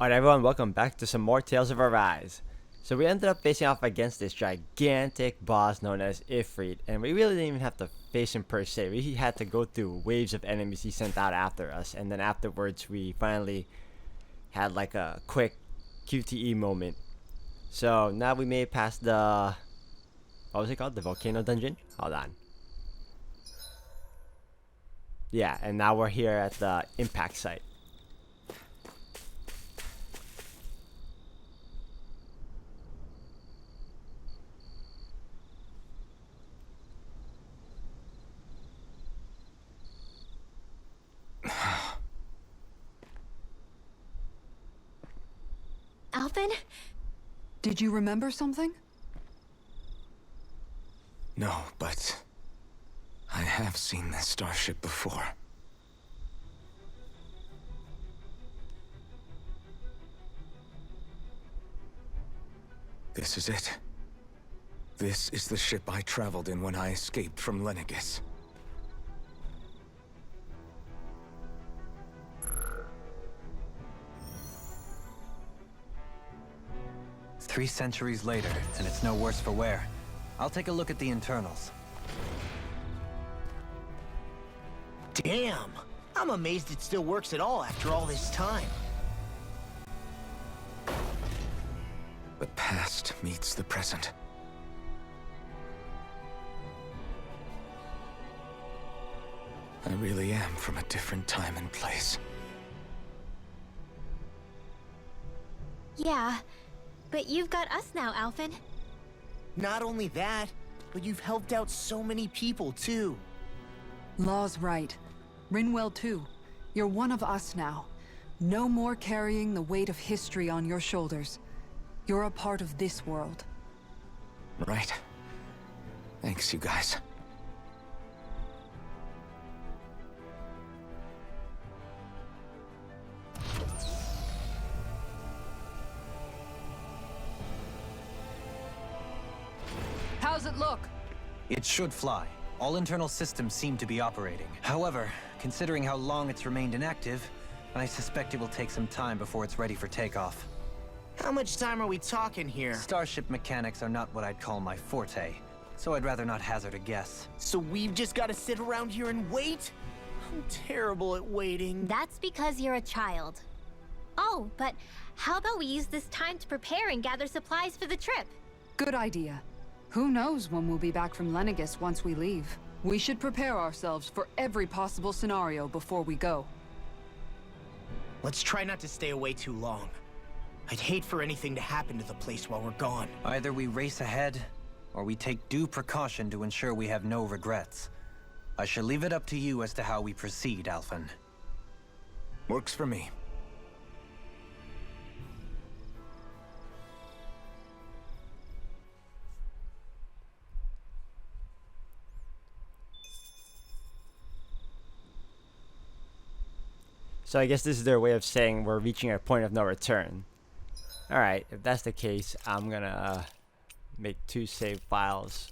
Alright everyone, welcome back to some more Tales of Arise. So we ended up facing off against this gigantic boss known as Ifrit, and we really didn't even have to face him per se. We had to go through waves of enemies he sent out after us, and then afterwards we finally had like a quick QTE moment. So now we made it past the... what was it called? The volcano dungeon? Hold on. Yeah, and now we're here at the impact site. Alvin? Did you remember something? No, but I have seen this starship before. This is it. This is the ship I traveled in when I escaped from Lenegis. Three centuries later, and it's no worse for wear. I'll take a look at the internals. Damn! I'm amazed it still works at all after all this time. The past meets the present. I really am from a different time and place. Yeah, but you've got us now, Alvin. Not only that, but you've helped out so many people, too. Law's right. Rinwell too. You're one of us now. No more carrying the weight of history on your shoulders. You're a part of this world. Right. Thanks, you guys. How's it look? It should fly. All internal systems seem to be operating. However, considering how long it's remained inactive, I suspect it will take some time before it's ready for takeoff. How much time are we talking here? Starship mechanics are not what I'd call my forte, so I'd rather not hazard a guess. So we've just got to sit around here and wait? I'm terrible at waiting. That's because you're a child. Oh, but how about we use this time to prepare and gather supplies for the trip? Good idea. Who knows when we'll be back from Lenegis once we leave. We should prepare ourselves for every possible scenario before we go. Let's try not to stay away too long. I'd hate for anything to happen to the place while we're gone. Either we race ahead, or we take due precaution to ensure we have no regrets. I shall leave it up to you as to how we proceed, Alvin. Works for me. So I guess this is their way of saying we're reaching a point of no return. Alright, if that's the case, I'm gonna make two save files.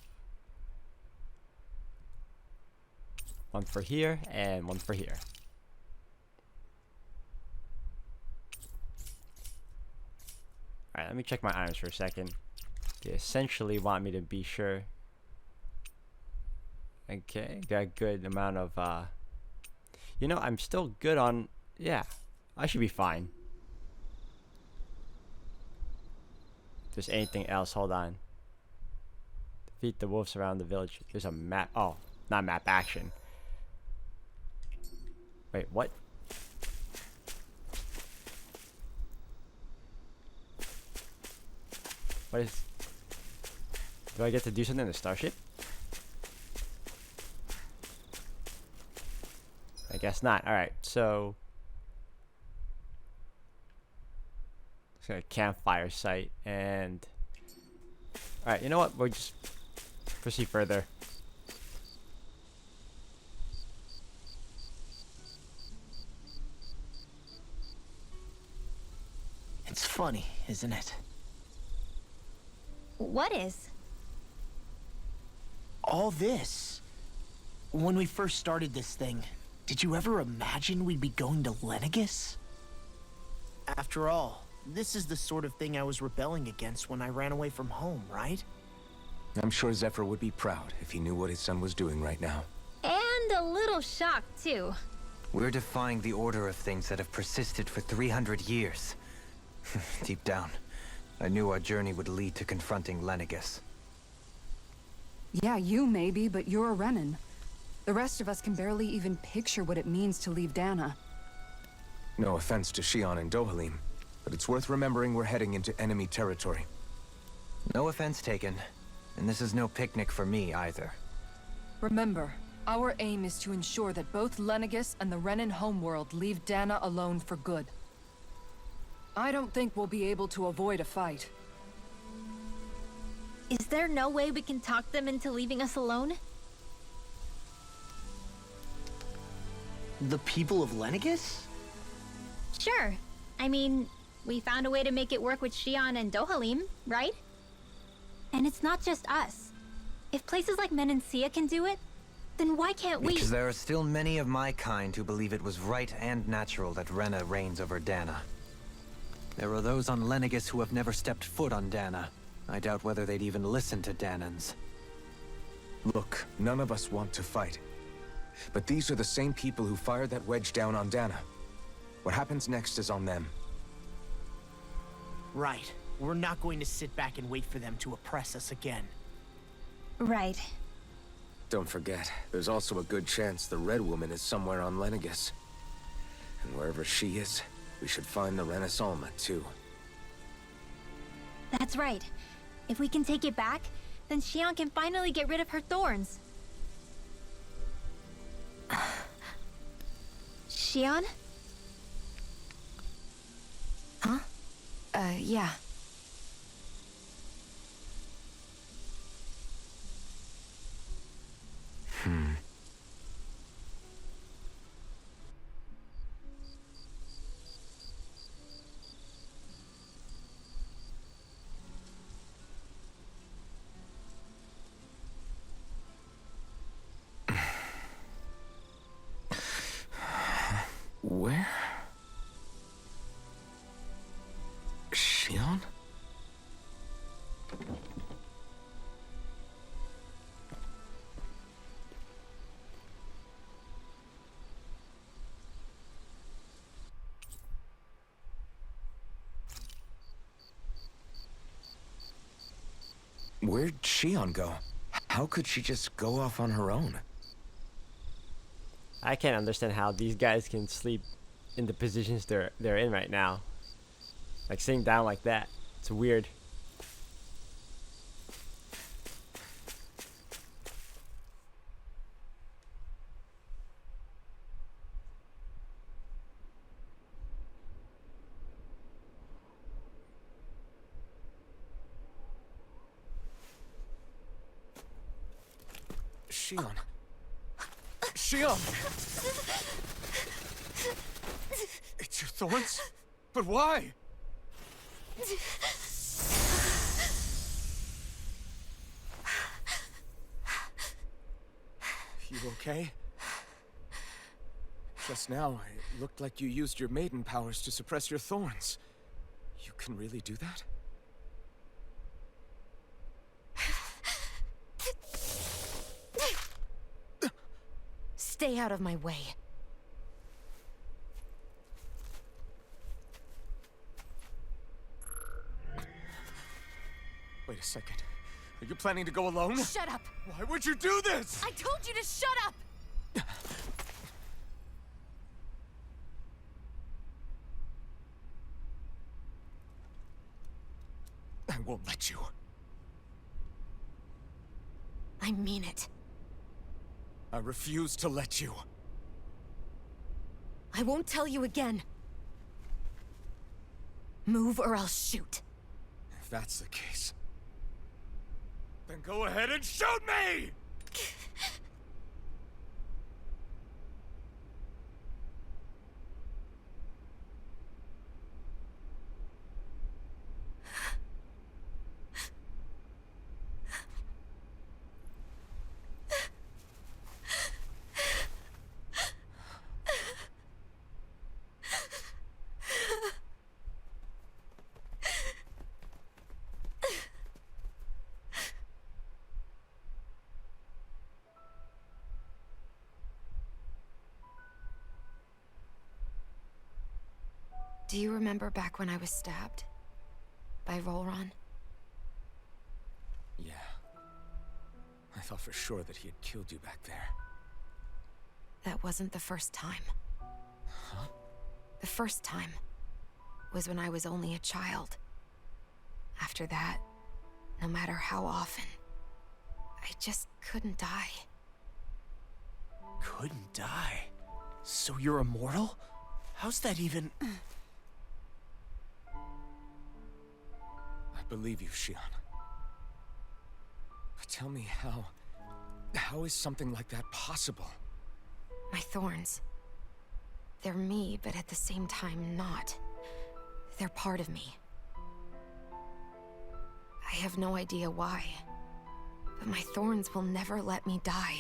One for here and one for here. Alright, let me check my items for a second. They essentially want me to be sure. Okay, got a good amount of you know, I'm still good on... yeah, I should be fine. If there's anything else, hold on. Defeat the wolves around the village. There's a map. Oh, not map, action. Wait, what? What is... do I get to do something in the starship? I guess not. Alright, so... it's got a campfire site, and... alright, you know what? We'll just proceed further. It's funny, isn't it? What is? All this. When we first started this thing, did you ever imagine we'd be going to Lenegis? After all, this is the sort of thing I was rebelling against when I ran away from home, right? I'm sure Zephyr would be proud if he knew what his son was doing right now. And a little shocked, too. We're defying the order of things that have persisted for 300 years. Deep down, I knew our journey would lead to confronting Lenegis. Yeah, you maybe, but you're a Renan. The rest of us can barely even picture what it means to leave Dana. No offense to Shion and Dohalim, but it's worth remembering we're heading into enemy territory. No offense taken, and this is no picnic for me either. Remember, our aim is to ensure that both Lenegis and the Renan homeworld leave Dana alone for good. I don't think we'll be able to avoid a fight. Is there no way we can talk them into leaving us alone? The people of Lenegis? Sure. I mean, we found a way to make it work with Shion and Dohalim, right? And it's not just us. If places like Menancia can do it, then why can't we? Because there are still many of my kind who believe it was right and natural that Rena reigns over Dana. There are those on Lenegis who have never stepped foot on Dana. I doubt whether they'd even listen to Danans. Look, none of us want to fight. But these are the same people who fired that wedge down on Dana. What happens next is on them. Right. We're not going to sit back and wait for them to oppress us again. Right. Don't forget, there's also a good chance the Red Woman is somewhere on Lenegis. And wherever she is, we should find the Renaissance too. That's right. If we can take it back, then Shion can finally get rid of her thorns. Shion? Huh? Yeah. Where? Shion? Where'd Shion go? How could she just go off on her own? I can't understand how these guys can sleep in the positions they're in right now. Like sitting down like that. It's weird. Shion. Shion! It's your thorns? But why? You okay? Just now, it looked like you used your maiden powers to suppress your thorns. You can really do that? Stay out of my way. Wait a second. Are you planning to go alone? Shut up! Why would you do this? I told you to shut up! I won't let you. I mean it. I refuse to let you. I won't tell you again. Move or I'll shoot. If that's the case, then go ahead and shoot me! Do you remember back when I was stabbed? By Volron? Yeah. I thought for sure that he had killed you back there. That wasn't the first time. Huh? The first time was when I was only a child. After that, no matter how often, I just couldn't die. Couldn't die? So you're immortal? How's that even... I believe you, Shion. But tell me how is something like that possible? My thorns. They're me, but at the same time not. They're part of me. I have no idea why, but my thorns will never let me die.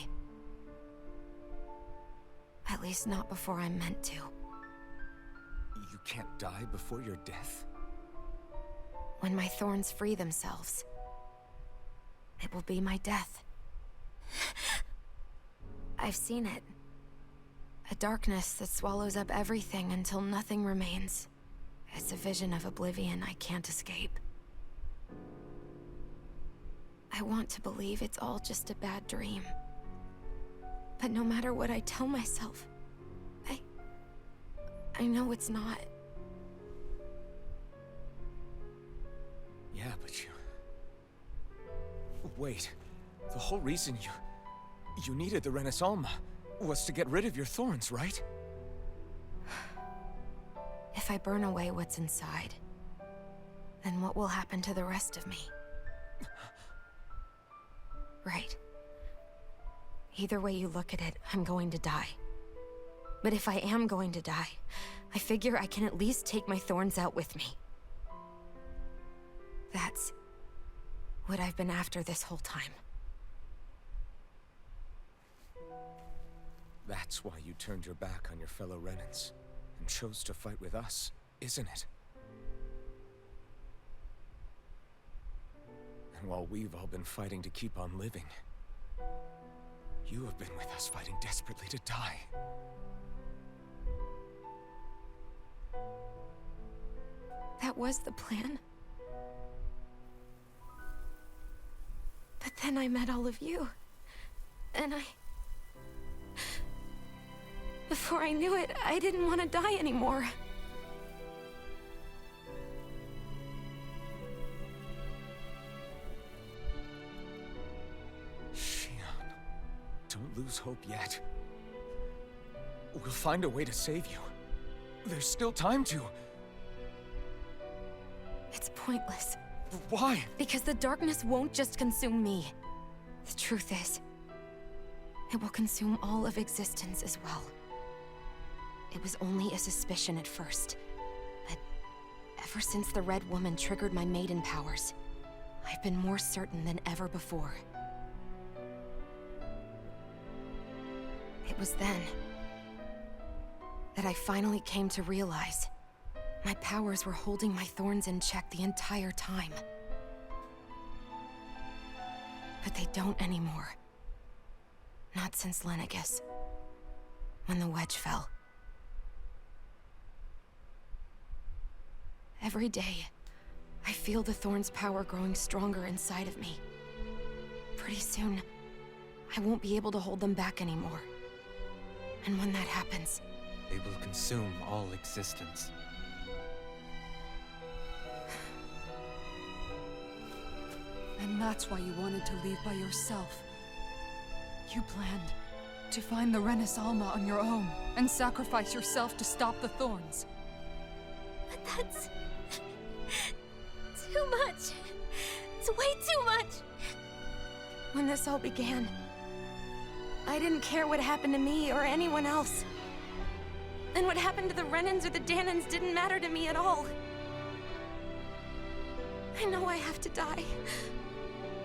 At least not before I'm meant to. You can't die before your death? When my thorns free themselves, it will be my death. I've seen it. A darkness that swallows up everything until nothing remains. It's a vision of oblivion I can't escape. I want to believe it's all just a bad dream. But no matter what I tell myself, I know it's not. Yeah, but you... Wait. The whole reason you needed the Renaissance was to get rid of your thorns, right? If I burn away what's inside, then what will happen to the rest of me? Right. Either way you look at it, I'm going to die. But if I am going to die, I figure I can at least take my thorns out with me. That's what I've been after this whole time. That's why you turned your back on your fellow Renans and chose to fight with us, isn't it? And while we've all been fighting to keep on living, you have been with us fighting desperately to die. That was the plan. But then I met all of you. And before I knew it, I didn't want to die anymore. Shion, don't lose hope yet. We'll find a way to save you. There's still time to. It's pointless. Why? Because the darkness won't just consume me. The truth is, it will consume all of existence as well. It was only a suspicion at first, but ever since the Red Woman triggered my maiden powers, I've been more certain than ever before. It was then that I finally came to realize my powers were holding my thorns in check the entire time. But they don't anymore. Not since Lenegis, when the wedge fell. Every day, I feel the thorn's power growing stronger inside of me. Pretty soon, I won't be able to hold them back anymore. And when that happens, They will consume all existence. And that's why you wanted to leave by yourself. You planned to find the Renaissance on your own and sacrifice yourself to stop the thorns. But that's... too much. It's way too much. when this all began, I didn't care what happened to me or anyone else. And what happened to the Renans or the Danans didn't matter to me at all. I know I have to die,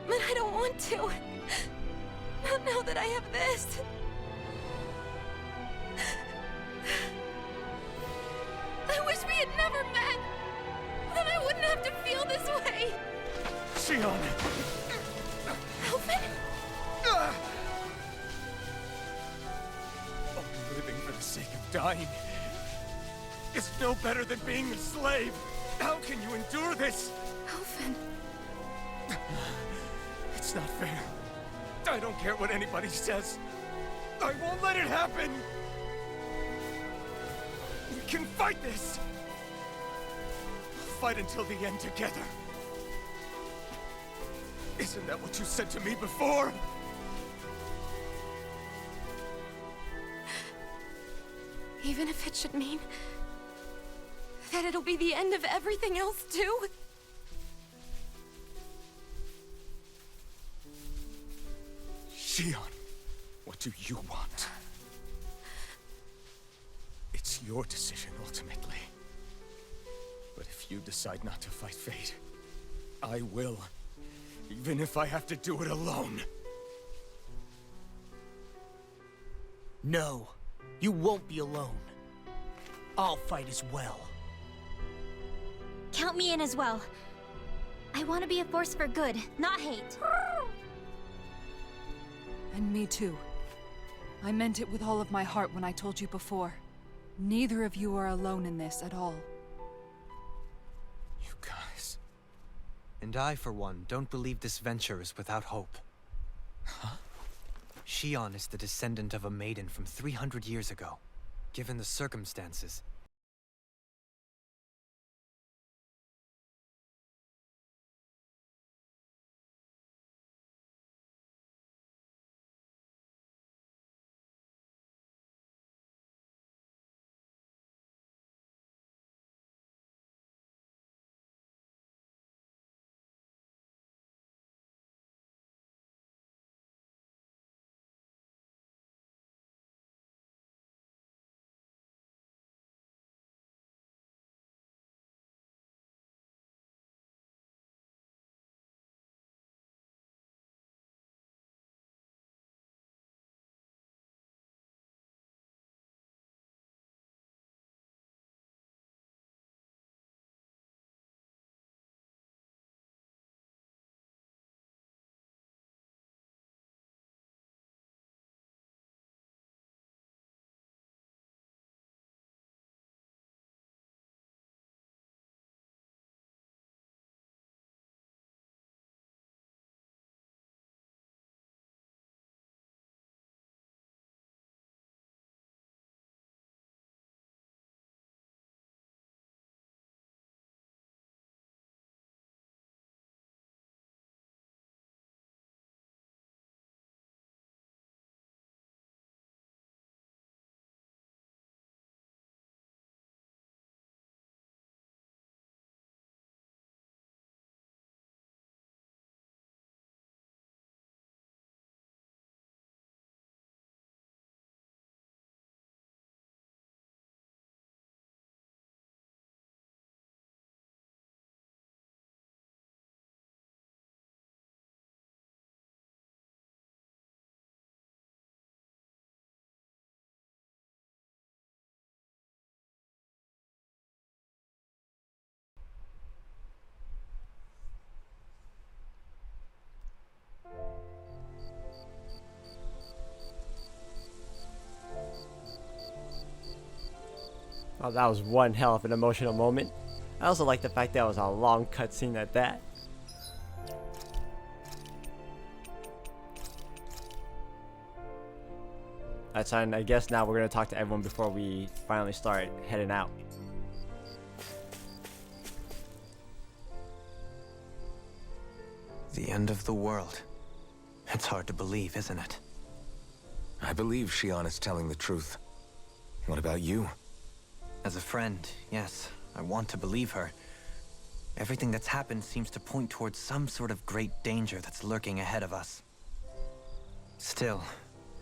but I don't want to. Not now that I have this. I wish we had never met. Then I wouldn't have to feel this way. Shion! Alvin? Only living for the sake of dying. is no better than being a slave. How can you endure this? Alvin. It's not fair. I don't care what anybody says. I won't let it happen! We can fight this! We'll fight until the end together. Isn't that what you said to me before? Even if it should mean that it'll be the end of everything else, too? Shion, what do you want? It's your decision, ultimately. But if you decide not to fight fate, I will. Even if I have to do it alone. No, you won't be alone. I'll fight as well. Count me in as well. I want to be a force for good, not hate. And me too. I meant it with all of my heart when I told you before. Neither of you are alone in this at all. You guys... And I, for one, don't believe this venture is without hope. Huh? Shion is the descendant of a maiden from 300 years ago. Given the circumstances, Oh, that was one hell of an emotional moment. I also like the fact that it was a long cutscene at that. That's fine. I guess now we're gonna talk to everyone before we finally start heading out. the end of the world. It's hard to believe, isn't it? I believe Shion is telling the truth. What about you? As a friend, yes, I want to believe her. Everything that's happened seems to point towards some sort of great danger that's lurking ahead of us. Still,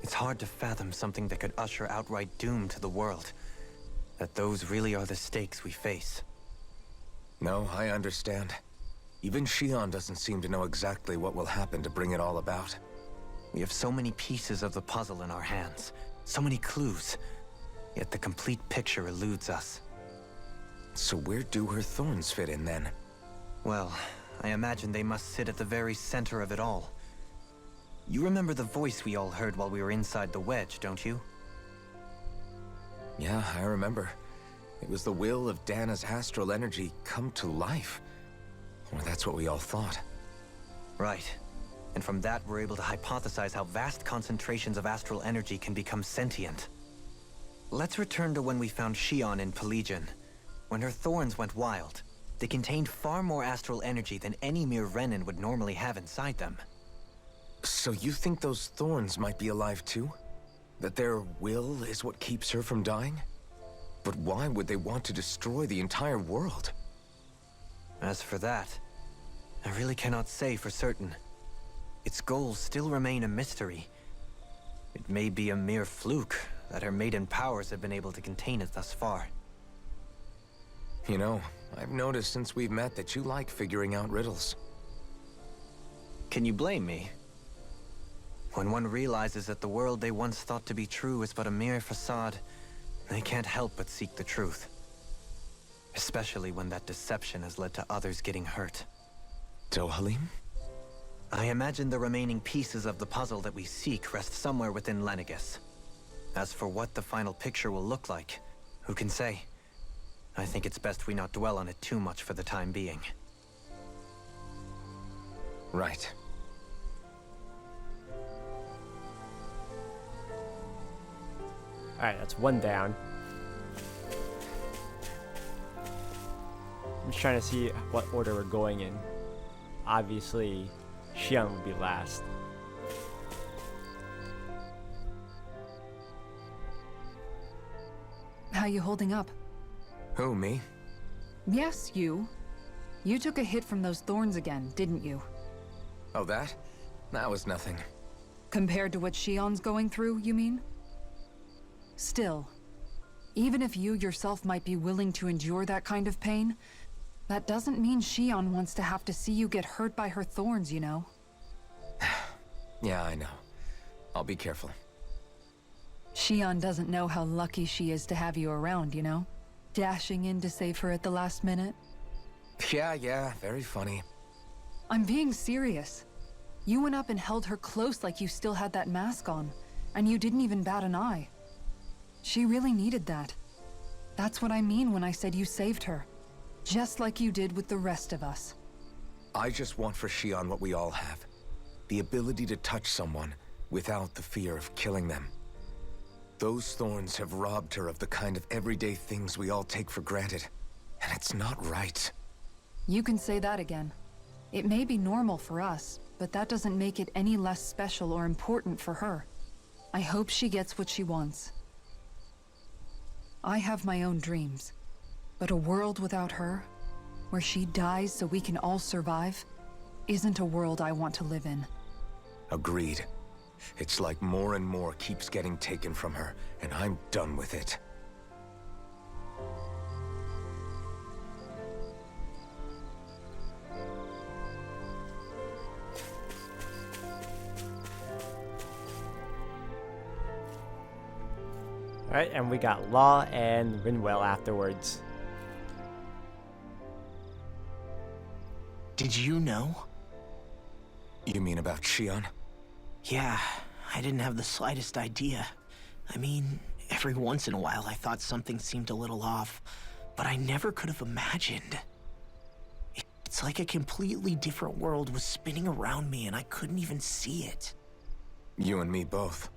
it's hard to fathom something that could usher outright doom to the world. That those really are the stakes we face. No, I understand. Even Shion doesn't seem to know exactly what will happen to bring it all about. We have so many pieces of the puzzle in our hands, so many clues, yet the complete picture eludes us. So where do her thorns fit in then? Well, I imagine they must sit at the very center of it all. You remember the voice we all heard while we were inside the wedge, don't you? Yeah, I remember. It was the will of Dana's astral energy come to life. Or that's what we all thought. Right. And from that, we're able to hypothesize how vast concentrations of astral energy can become sentient. Let's return to when we found Shion in Pelegion. When her thorns went wild, they contained far more astral energy than any mere Renin would normally have inside them. So you think those thorns might be alive too? That their will is what keeps her from dying? But why would they want to destroy the entire world? As for that, I really cannot say for certain. Its goals still remain a mystery. It may be a mere fluke that her maiden powers have been able to contain it thus far. You know, I've noticed since we've met that you like figuring out riddles. Can you blame me? When one realizes that the world they once thought to be true is but a mere facade, they can't help but seek the truth. Especially when that deception has led to others getting hurt. Dohalim? I imagine the remaining pieces of the puzzle that we seek rest somewhere within Lenegis. As for what the final picture will look like, who can say? I think it's best we not dwell on it too much for the time being. Right. Alright, that's one down. I'm just trying to see what order we're going in. Obviously, Shion will be last. How you holding up? Who, me? Yes, you. You took a hit from those thorns again, didn't you? Oh, that? That was nothing. Compared to what Shion's going through, you mean? Still, even if you yourself might be willing to endure that kind of pain, that doesn't mean Shion wants to have to see you get hurt by her thorns, you know? Yeah, I know. I'll be careful. Shion doesn't know how lucky she is to have you around, you know? Dashing in to save her at the last minute. Yeah, very funny. I'm being serious. You went up and held her close like you still had that mask on, and you didn't even bat an eye. She really needed that. That's what I mean when I said you saved her. Just like you did with the rest of us. I just want for Shion what we all have. The ability to touch someone without the fear of killing them. Those thorns have robbed her of the kind of everyday things we all take for granted. And it's not right. You can say that again. It may be normal for us, but that doesn't make it any less special or important for her. I hope she gets what she wants. I have my own dreams, but a world without her, where she dies so we can all survive, isn't a world I want to live in. Agreed. It's like more and more keeps getting taken from her, and I'm done with it. Alright, and we got Law and Rinwell afterwards. Did you know? You mean about Shion? Yeah, I didn't have the slightest idea. I mean, every once in a while I thought something seemed a little off, but I never could have imagined. It's like a completely different world was spinning around me and I couldn't even see it. You and me both.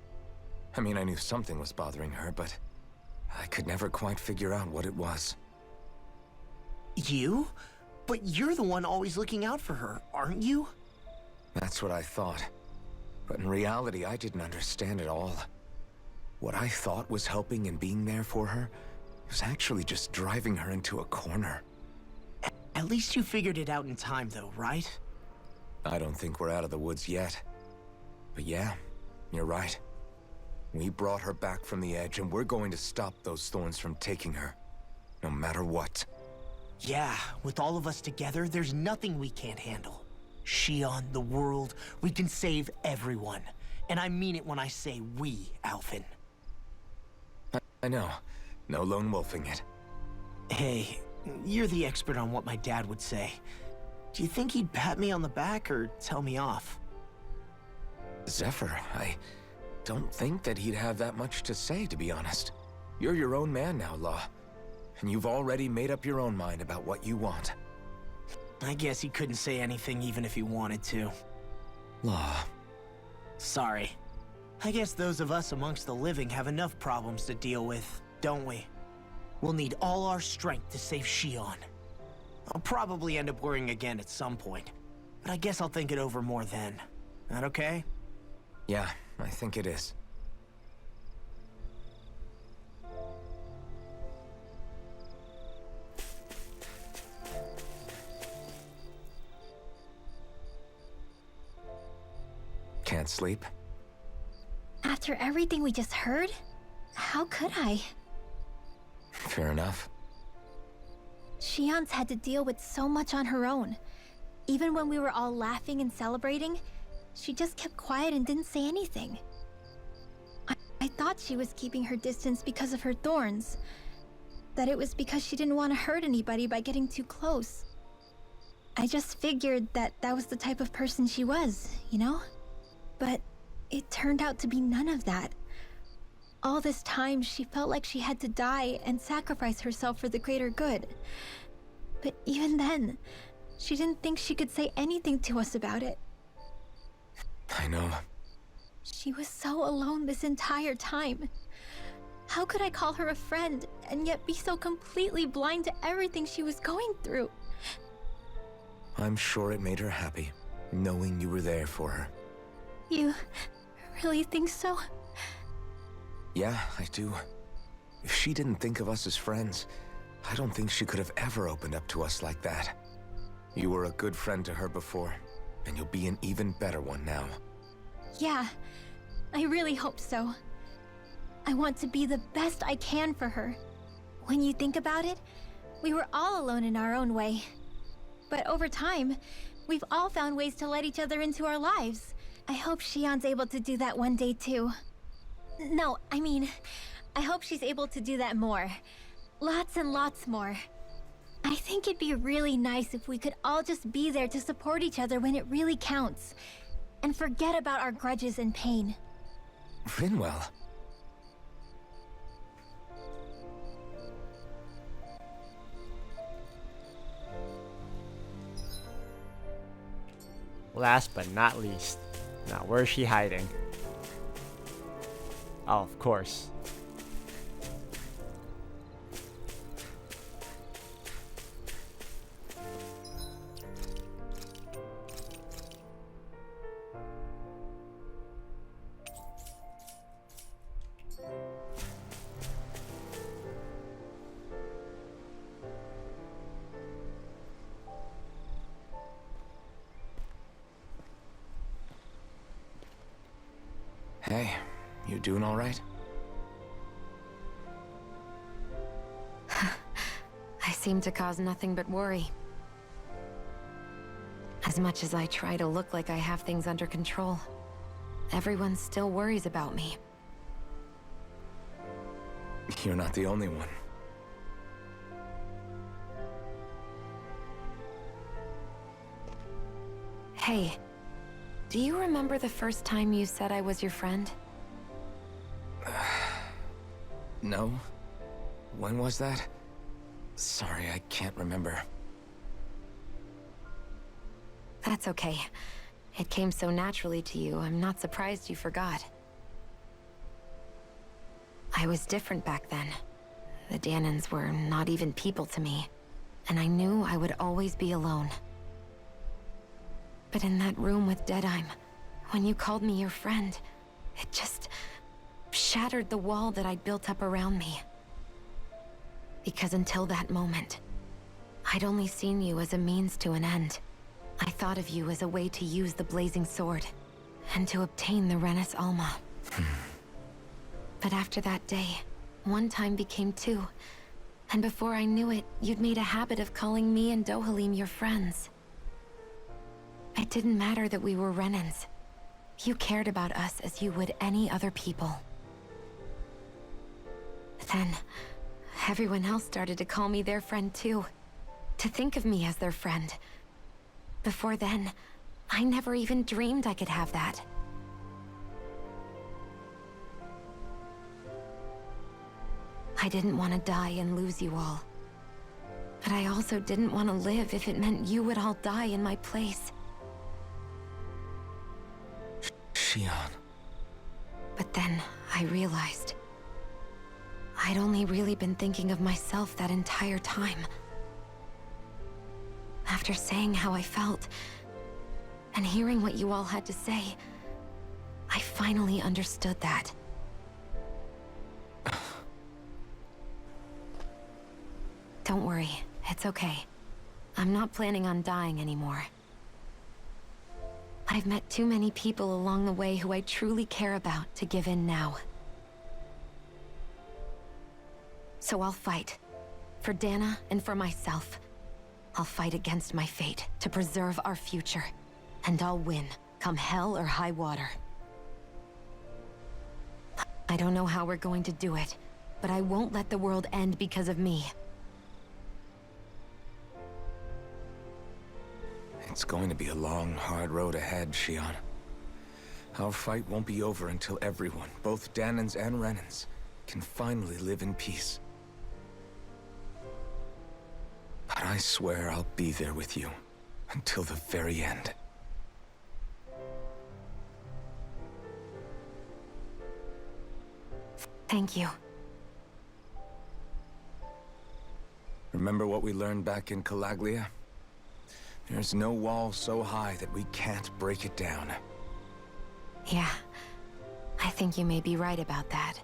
I mean, I knew something was bothering her, but I could never quite figure out what it was. You? But you're the one always looking out for her, aren't you? That's what I thought. But in reality, I didn't understand it all. What I thought was helping and being there for her was actually just driving her into a corner. At least you figured it out in time, though, right? I don't think we're out of the woods yet. But yeah, you're right. We brought her back from the edge, and we're going to stop those thorns from taking her. No matter what. Yeah, with all of us together, there's nothing we can't handle. Shion, the world, we can save everyone. And I mean it when I say we, Alphen. I know. No lone wolfing it. Hey, you're the expert on what my dad would say. Do you think he'd pat me on the back or tell me off? Zephyr, I don't think that he'd have that much to say, to be honest. You're your own man now, Law. and you've already made up your own mind about what you want. I guess he couldn't say anything even if he wanted to. Law. Sorry. I guess those of us amongst the living have enough problems to deal with, don't we? We'll need all our strength to save Shion. I'll probably end up worrying again at some point, but I guess I'll think it over more then. That okay? Yeah, I think it is. Can't sleep? After everything we just heard, how could I? Fair enough. Shion's had to deal with so much on her own. Even when we were all laughing and celebrating, she just kept quiet and didn't say anything. I thought she was keeping her distance because of her thorns. That it was because she didn't want to hurt anybody by getting too close. I just figured that that was the type of person she was, you know? But it turned out to be none of that. All this time, she felt like she had to die and sacrifice herself for the greater good. But even then, she didn't think she could say anything to us about it. I know. She was so alone this entire time. How could I call her a friend and yet be so completely blind to everything she was going through? I'm sure it made her happy, knowing you were there for her. You really think so? Yeah, I do. If she didn't think of us as friends, I don't think she could have ever opened up to us like that. You were a good friend to her before, and you'll be an even better one now. Yeah, I really hope so. I want to be the best I can for her. When you think about it, we were all alone in our own way. But over time, we've all found ways to let each other into our lives. I hope Shion's able to do that one day too. No, I mean, I hope she's able to do that more. Lots and lots more. I think it'd be really nice if we could all just be there to support each other when it really counts. And forget about our grudges and pain. Rinwell. Last but not least. Now, where is she hiding? Oh, of course. Hey, you doing all right? I seem to cause nothing but worry. As much as I try to look like I have things under control, everyone still worries about me. You're not the only one. Hey, do you remember the first time you said I was your friend? No? When was that? Sorry, I can't remember. That's okay. It came so naturally to you, I'm not surprised you forgot. I was different back then. The Danans were not even people to me, and I knew I would always be alone. But in that room with Deadheim, when you called me your friend, it just shattered the wall that I'd built up around me. Because until that moment, I'd only seen you as a means to an end. I thought of you as a way to use the blazing sword, and to obtain the Renis Alma. But after that day, one time became two, and before I knew it, you'd made a habit of calling me and Dohalim your friends. It didn't matter that we were Renans. You cared about us as you would any other people. Then, everyone else started to call me their friend too. To think of me as their friend. Before then, I never even dreamed I could have that. I didn't want to die and lose you all. But I also didn't want to live if it meant you would all die in my place. Shion. But then I realized I'd only really been thinking of myself that entire time. After saying how I felt, and hearing what you all had to say, I finally understood that. Don't worry, it's okay. I'm not planning on dying anymore. I've met too many people along the way who I truly care about to give in now. So I'll fight. For Dana and for myself. I'll fight against my fate to preserve our future. And I'll win, come hell or high water. I don't know how we're going to do it, but I won't let the world end because of me. It's going to be a long, hard road ahead, Shion. Our fight won't be over until everyone, both Danans and Renans, can finally live in peace. But I swear I'll be there with you until the very end. Thank you. Remember what we learned back in Calaglia? There's no wall so high that we can't break it down. Yeah, I think you may be right about that.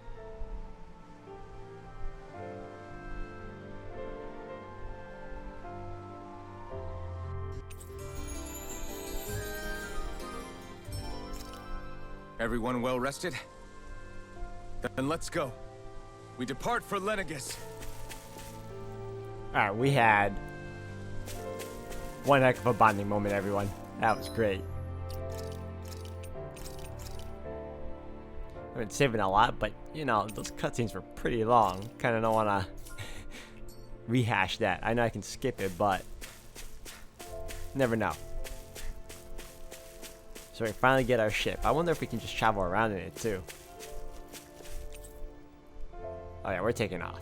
Everyone well rested? Then let's go. We depart for Lenegis. Alright, we had one heck of a bonding moment, everyone. That was great. I've been saving a lot, but you know, those cutscenes were pretty long. Kinda don't wanna rehash that. I know I can skip it, but never know. So we finally get our ship. I wonder if we can just travel around in it too. Oh yeah, we're taking off.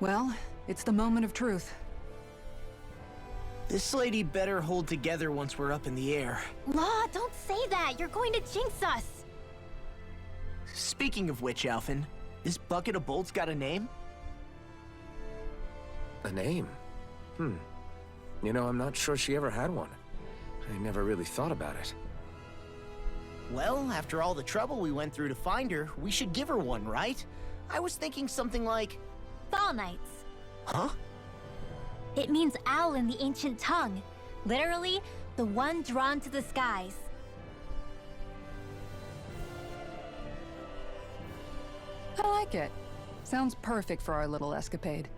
Well, it's the moment of truth. This lady better hold together once we're up in the air. Law, don't say that. You're going to jinx us. Speaking of which, Alphen, this bucket of bolts got a name? A name? You know, I'm not sure she ever had one. I never really thought about it. Well, after all the trouble we went through to find her, we should give her one, right? I was thinking something like... Fall Knights. Huh? It means owl in the ancient tongue. Literally, the one drawn to the skies. I like it. Sounds perfect for our little escapade.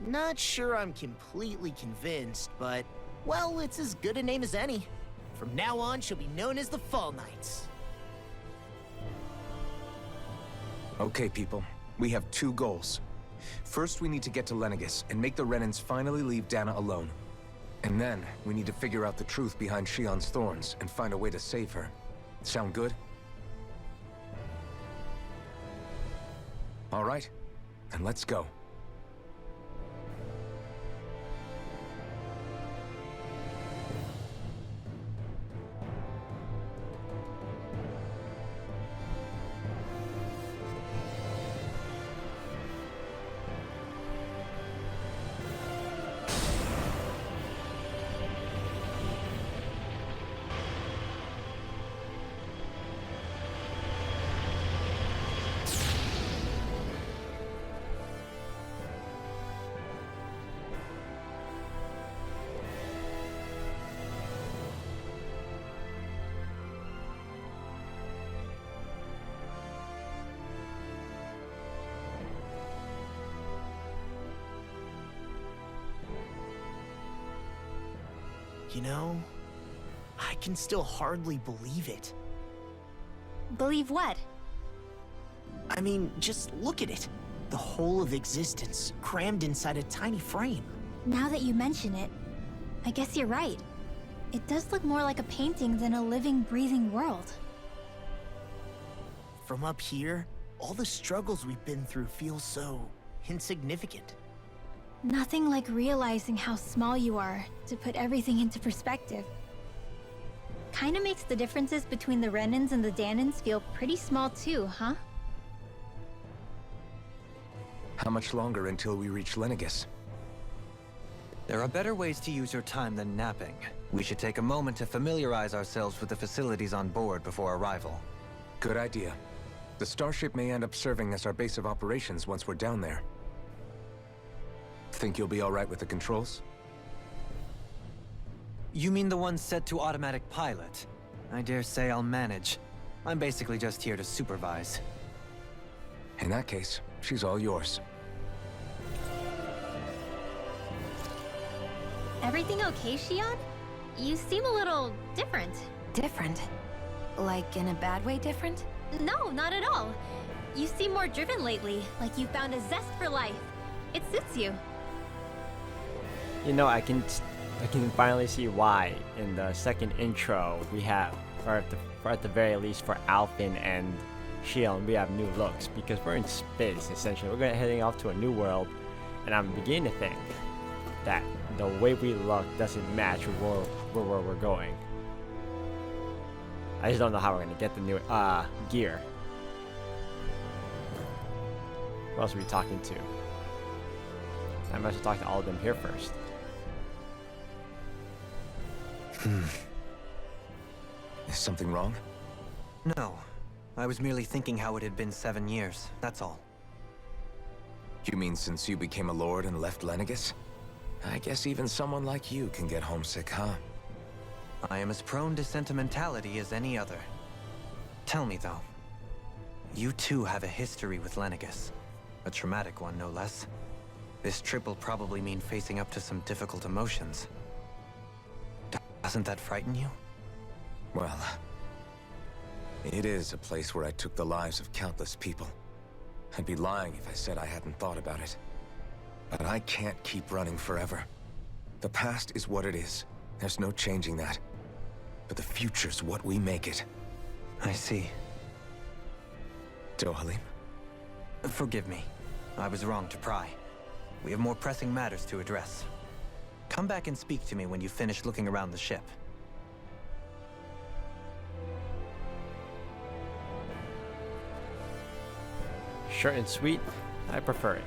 Not sure I'm completely convinced, but... Well, it's as good a name as any. From now on, she'll be known as the Fall Knights. Okay, people. We have two goals. First, we need to get to Lenegis and make the Renans finally leave Dana alone. And then, we need to figure out the truth behind Shion's thorns and find a way to save her. Sound good? All right, then let's go. You know, I can still hardly believe it. Believe what? I mean, just look at it. The whole of existence, crammed inside a tiny frame. Now that you mention it, I guess you're right. It does look more like a painting than a living, breathing world. From up here, all the struggles we've been through feel so insignificant. Nothing like realizing how small you are to put everything into perspective. Kinda makes the differences between the Renans and the Danans feel pretty small too, huh? How much longer until we reach Lenegis? There are better ways to use your time than napping. We should take a moment to familiarize ourselves with the facilities on board before arrival. Good idea. The starship may end up serving as our base of operations once we're down there. Think you'll be all right with the controls? You mean the one set to automatic pilot? I dare say I'll manage. I'm basically just here to supervise. In that case, she's all yours. Everything okay, Shion? You seem a little different. Different? Like in a bad way different? No, not at all. You seem more driven lately, like you found a zest for life. It suits you. You know, I can finally see why in the second intro we have, or at the very least for Alphen and Shion, we have new looks because we're in space essentially. We're heading off to a new world, and I'm beginning to think that the way we look doesn't match where we're going. I just don't know how we're gonna get the new gear. Who else are we talking to? I must have talked to all of them here first. Is something wrong? No. I was merely thinking how it had been 7 years, that's all. You mean since you became a lord and left Lenegis? I guess even someone like you can get homesick, huh? I am as prone to sentimentality as any other. Tell me though, you too have a history with Lenegis. A traumatic one, no less. This trip will probably mean facing up to some difficult emotions. Doesn't that frighten you? Well, it is a place where I took the lives of countless people. I'd be lying if I said I hadn't thought about it. But I can't keep running forever. The past is what it is. There's no changing that. But the future's what we make it. I see. Dohalim? Forgive me. I was wrong to pry. We have more pressing matters to address. Come back and speak to me when you finish looking around the ship. Short and sweet, I prefer it.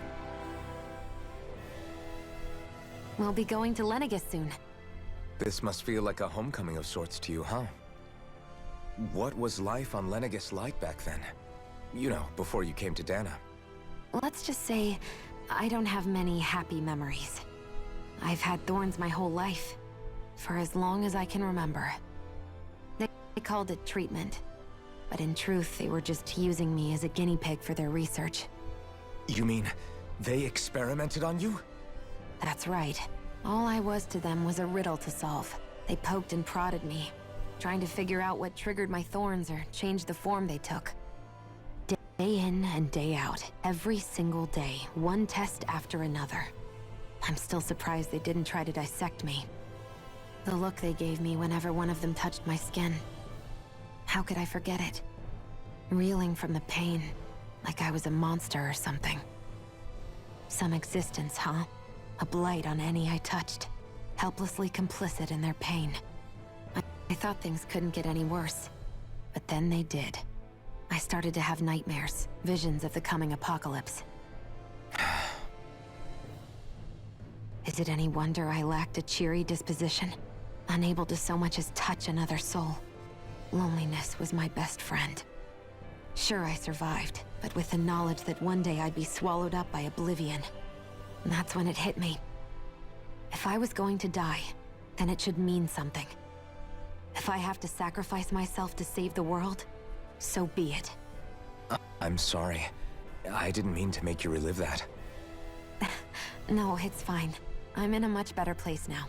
We'll be going to Lenegis soon. This must feel like a homecoming of sorts to you, huh? What was life on Lenegis like back then? You know, before you came to Dana. Let's just say, I don't have many happy memories. I've had thorns my whole life, for as long as I can remember. They called it treatment, but in truth, they were just using me as a guinea pig for their research. You mean, they experimented on you? That's right. All I was to them was a riddle to solve. They poked and prodded me, trying to figure out what triggered my thorns or changed the form they took. Day in and day out, every single day, one test after another. I'm still surprised they didn't try to dissect me. The look they gave me whenever one of them touched my skin. How could I forget it? Reeling from the pain, like I was a monster or something. Some existence, huh? A blight on any I touched, helplessly complicit in their pain. I thought things couldn't get any worse, but then they did. I started to have nightmares, visions of the coming apocalypse. Is it any wonder I lacked a cheery disposition? Unable to so much as touch another soul. Loneliness was my best friend. Sure, I survived, but with the knowledge that one day I'd be swallowed up by oblivion. And that's when it hit me. If I was going to die, then it should mean something. If I have to sacrifice myself to save the world, so be it. I'm sorry. I didn't mean to make you relive that. No, it's fine. I'm in a much better place now.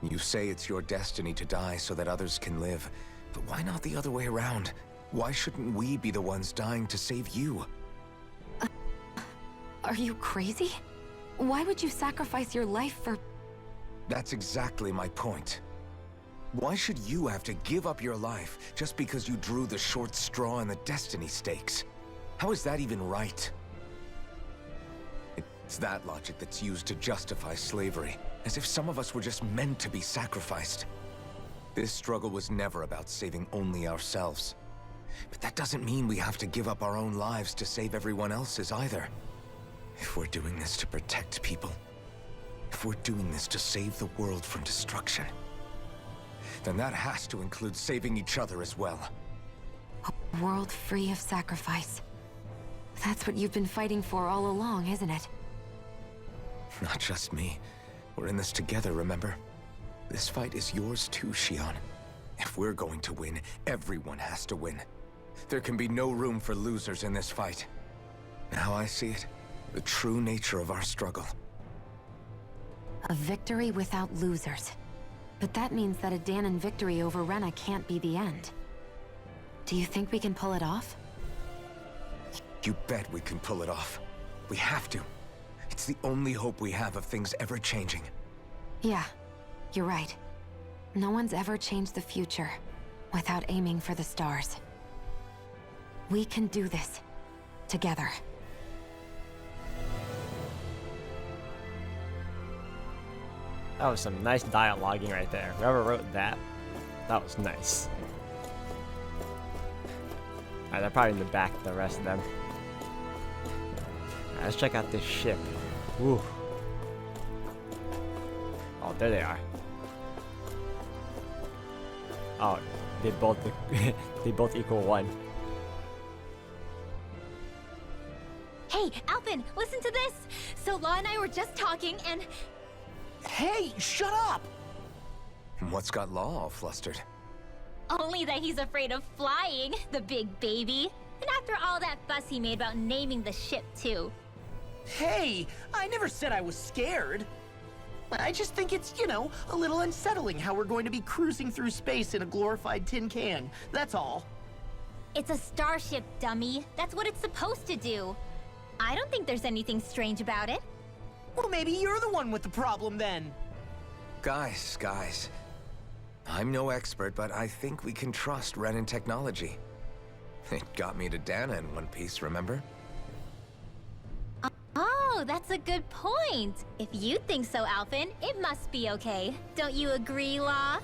You say it's your destiny to die so that others can live, but why not the other way around? Why shouldn't we be the ones dying to save you? Are you crazy? Why would you sacrifice your life for... That's exactly my point. Why should you have to give up your life just because you drew the short straw in the destiny stakes? How is that even right? It's that logic that's used to justify slavery, as if some of us were just meant to be sacrificed. This struggle was never about saving only ourselves. But that doesn't mean we have to give up our own lives to save everyone else's either. If we're doing this to protect people, if we're doing this to save the world from destruction, then that has to include saving each other as well. A world free of sacrifice. That's what you've been fighting for all along, isn't it? Not just me. We're in this together, remember? This fight is yours too, Shion. If we're going to win, everyone has to win. There can be no room for losers in this fight. How I see it, the true nature of our struggle. A victory without losers. But that means that a Dahnan victory over Rena can't be the end. Do you think we can pull it off? You bet we can pull it off. We have to. It's the only hope we have of things ever changing. Yeah, you're right. No one's ever changed the future without aiming for the stars. We can do this together. That was some nice dialoguing right there. Whoever wrote that, that was nice. Alright, they're probably in the back, the rest of them. Alright, let's check out this ship. Woo. Oh, there they are. Oh, they both they both equal 1. Hey, Alpin, listen to this! So Law and I were just talking and... Hey, shut up! What's got Law all flustered? Only that he's afraid of flying, the big baby. And after all that fuss he made about naming the ship, too. Hey, I never said I was scared. I just think it's, you know, a little unsettling how we're going to be cruising through space in a glorified tin can. That's all. It's a starship, dummy. That's what it's supposed to do. I don't think there's anything strange about it. Well, maybe you're the one with the problem then. Guys. I'm no expert, but I think we can trust Renan technology. It got me to Dana in one piece, remember? Oh, that's a good point. If you think so, Alpin, it must be okay. Don't you agree, Law?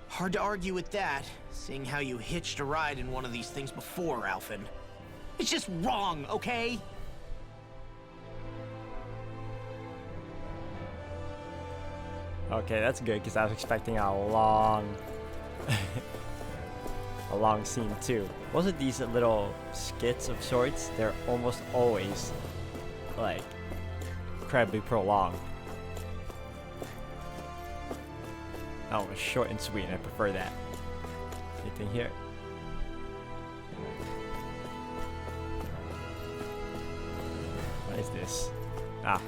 Hard to argue with that, seeing how you hitched a ride in one of these things before, Alphin. It's just wrong, okay? Okay, that's good because I was expecting a long, a long scene too. Most of these little skits of sorts, they're almost always like incredibly prolonged. That was short and sweet, and I prefer that. Anything here? What is this? Ah,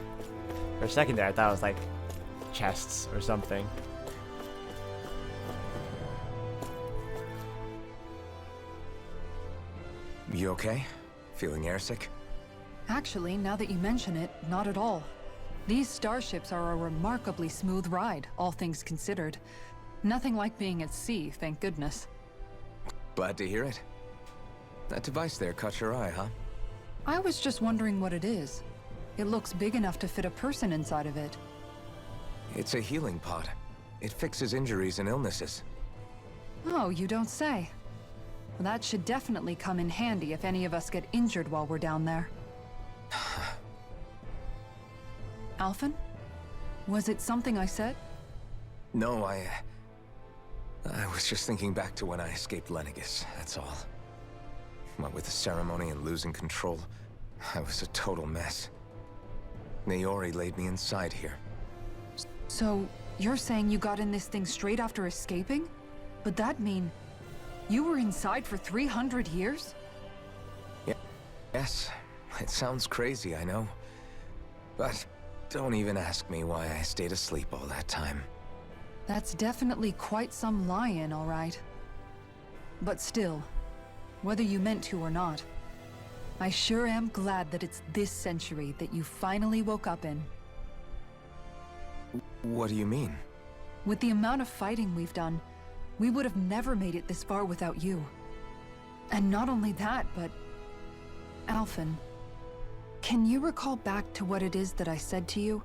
for a second there, I thought it was like chests or something. You okay? Feeling airsick? Actually, now that you mention it, not at all. These starships are a remarkably smooth ride, all things considered. Nothing like being at sea, thank goodness. Glad to hear it. That device there caught your eye, huh? I was just wondering what it is. It looks big enough to fit a person inside of it. It's a healing pod. It fixes injuries and illnesses. Oh, you don't say. Well, that should definitely come in handy if any of us get injured while we're down there. Alphin? Was it something I said? No, I was just thinking back to when I escaped Lenegis, that's all. What with the ceremony and losing control, I was a total mess. Naori laid me inside here. So, you're saying you got in this thing straight after escaping? But that mean... you were inside for 300 years? Yeah. Yes, it sounds crazy, I know. But don't even ask me why I stayed asleep all that time. That's definitely quite some lie-in, all right. But still, whether you meant to or not, I sure am glad that it's this century that you finally woke up in. What do you mean? With the amount of fighting we've done, we would have never made it this far without you. And not only that, but... Alphen, can you recall back to what it is that I said to you?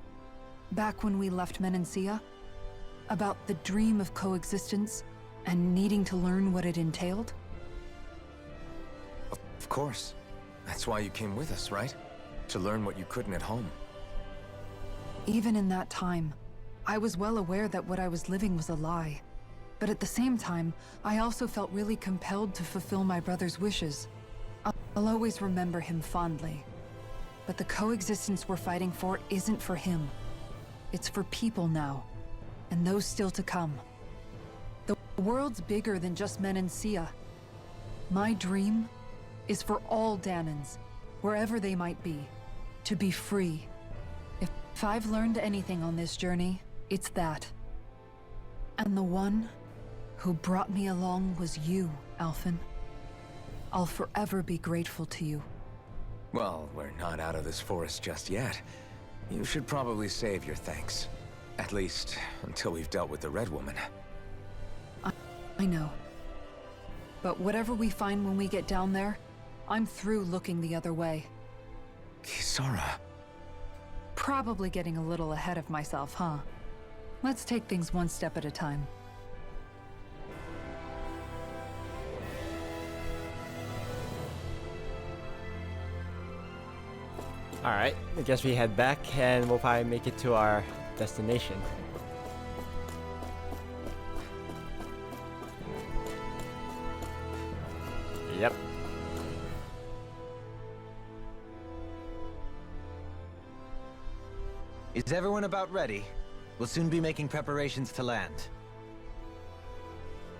Back when we left Menancia? About the dream of coexistence, and needing to learn what it entailed? Of course. That's why you came with us, right? To learn what you couldn't at home. Even in that time, I was well aware that what I was living was a lie. But at the same time, I also felt really compelled to fulfill my brother's wishes. I'll always remember him fondly. But the coexistence we're fighting for isn't for him. It's for people now, and those still to come. The world's bigger than just Menancia. My dream is for all Danans, wherever they might be, to be free. If I've learned anything on this journey, it's that. And the one who brought me along was you, Alphen. I'll forever be grateful to you. Well, we're not out of this forest just yet. You should probably save your thanks. At least, until we've dealt with the Red Woman. I know. But whatever we find when we get down there, I'm through looking the other way. Kisara. Probably getting a little ahead of myself, huh? Let's take things one step at a time. Alright, I guess we head back and we'll probably make it to our destination. Yep. Is everyone about ready? We'll soon be making preparations to land.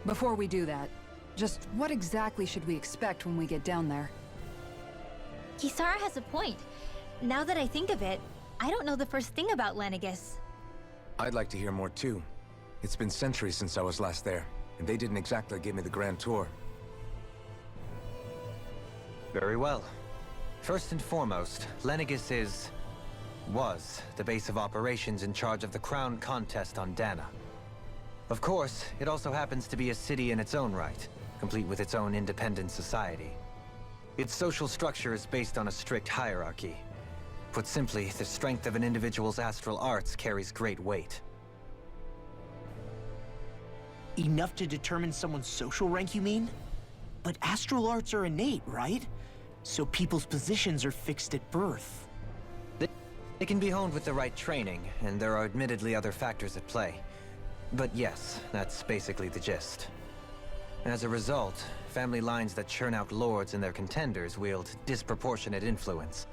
Before we do that, just what exactly should we expect when we get down there? Kisara has a point. Now that I think of it, I don't know the first thing about Lenegis. I'd like to hear more too. It's been centuries since I was last there, and they didn't exactly give me the grand tour. Very well. First and foremost, Lenegis was the base of operations in charge of the crown contest on Dana. Of course, it also happens to be a city in its own right, complete with its own independent society. Its social structure is based on a strict hierarchy. Put simply, the strength of an individual's astral arts carries great weight. Enough to determine someone's social rank, you mean? But astral arts are innate, right? So people's positions are fixed at birth. They can be honed with the right training, and there are admittedly other factors at play. But yes, that's basically the gist. As a result, family lines that churn out lords and their contenders wield disproportionate influence,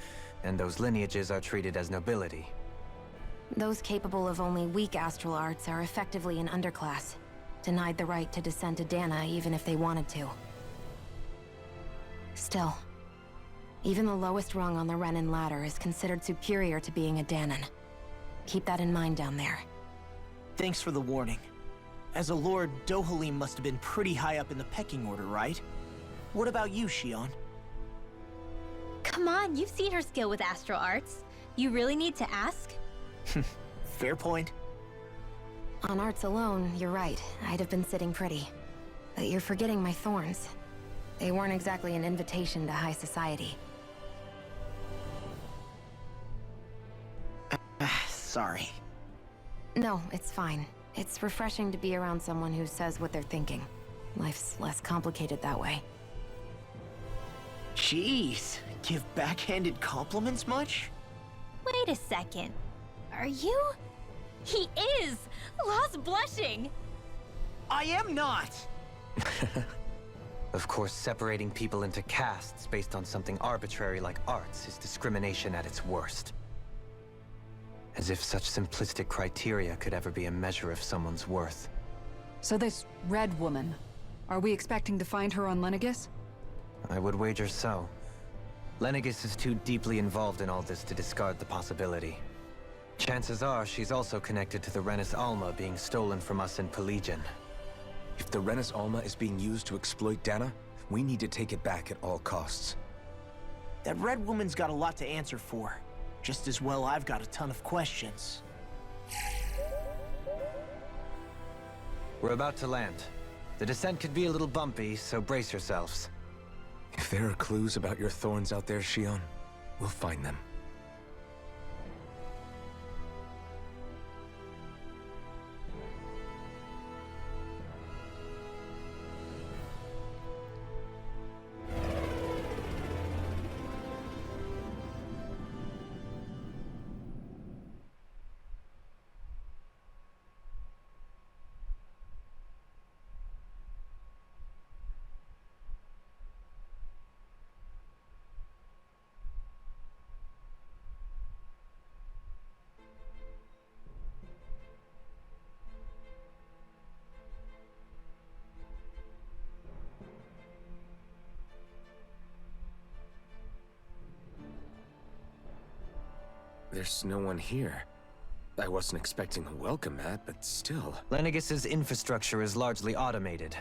and those lineages are treated as nobility. Those capable of only weak astral arts are effectively an underclass, denied the right to descend to Dana even if they wanted to. Still, even the lowest rung on the Renan ladder is considered superior to being a Danan. Keep that in mind down there. Thanks for the warning. As a lord, Dohalim must have been pretty high up in the pecking order, right? What about you, Shion? Come on, you've seen her skill with astral arts. You really need to ask? Fair point. On arts alone, you're right. I'd have been sitting pretty. But you're forgetting my thorns. They weren't exactly an invitation to high society. Sorry. No, it's fine. It's refreshing to be around someone who says what they're thinking. Life's less complicated that way. Jeez, give backhanded compliments much? Wait a second. Are you? He is! Law's blushing! I am not! Of course, separating people into castes based on something arbitrary like arts is discrimination at its worst. As if such simplistic criteria could ever be a measure of someone's worth. So this Red Woman, are we expecting to find her on Lenegis? I would wager so. Lenegis is too deeply involved in all this to discard the possibility. Chances are she's also connected to the Renis Alma being stolen from us in Pelegion. If the Renis Alma is being used to exploit Dana, we need to take it back at all costs. That red woman's got a lot to answer for. Just as well I've got a ton of questions. We're about to land. The descent could be a little bumpy, so brace yourselves. If there are clues about your thorns out there, Shion, we'll find them. There's no one here. I wasn't expecting a welcome mat, but still. Lenegis's infrastructure is largely automated.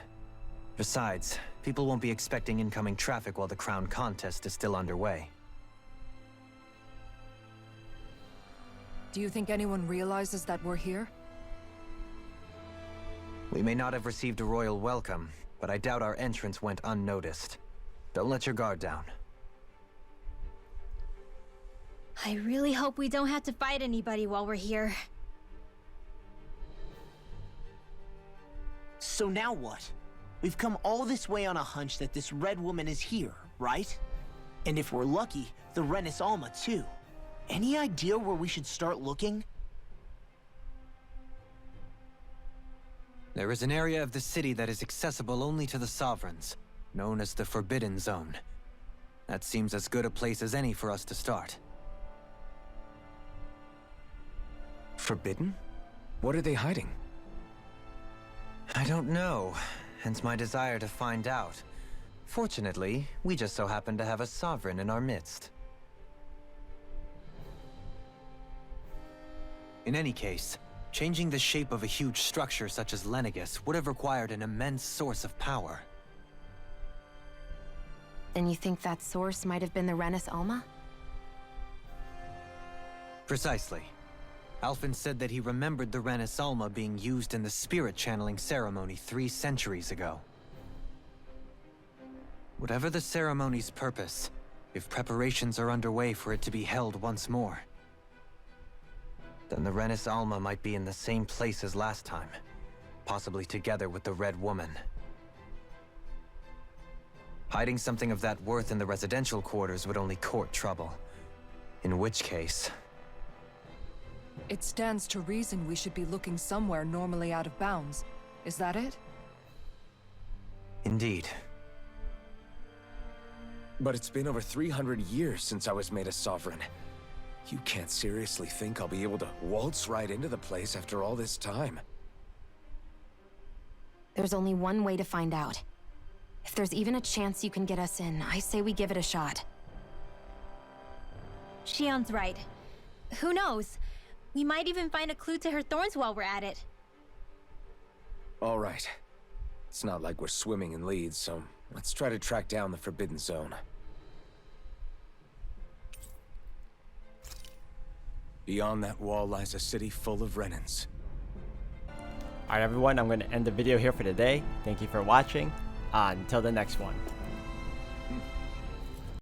Besides, people won't be expecting incoming traffic while the crown contest is still underway. Do you think anyone realizes that we're here? We may not have received a royal welcome, but I doubt our entrance went unnoticed. Don't let your guard down. I really hope we don't have to fight anybody while we're here. So now what? We've come all this way on a hunch that this red woman is here, right? And if we're lucky, the Renis Alma too. Any idea where we should start looking? There is an area of the city that is accessible only to the Sovereigns, known as the Forbidden Zone. That seems as good a place as any for us to start. Forbidden? What are they hiding? I don't know, hence my desire to find out. Fortunately, we just so happen to have a Sovereign in our midst. In any case, changing the shape of a huge structure such as Lenegis would have required an immense source of power. Then you think that source might have been the Renis Alma? Precisely. Alphen said that he remembered the Renis Alma being used in the spirit channeling ceremony 3 centuries ago. Whatever the ceremony's purpose, if preparations are underway for it to be held once more, then the Renis Alma might be in the same place as last time, possibly together with the Red Woman. Hiding something of that worth in the residential quarters would only court trouble. In which case... It stands to reason we should be looking somewhere normally out of bounds. Is that it? Indeed. But it's been over 300 years since I was made a sovereign. You can't seriously think I'll be able to waltz right into the place after all this time. There's only one way to find out. If there's even a chance you can get us in, I say we give it a shot. Shion's right. Who knows? We might even find a clue to her thorns while we're at it. All right. It's not like we're swimming in leads, so let's try to track down the Forbidden Zone. Beyond that wall lies a city full of Renins. Alright everyone, I'm going to end the video here for today. Thank you for watching. Until the next one.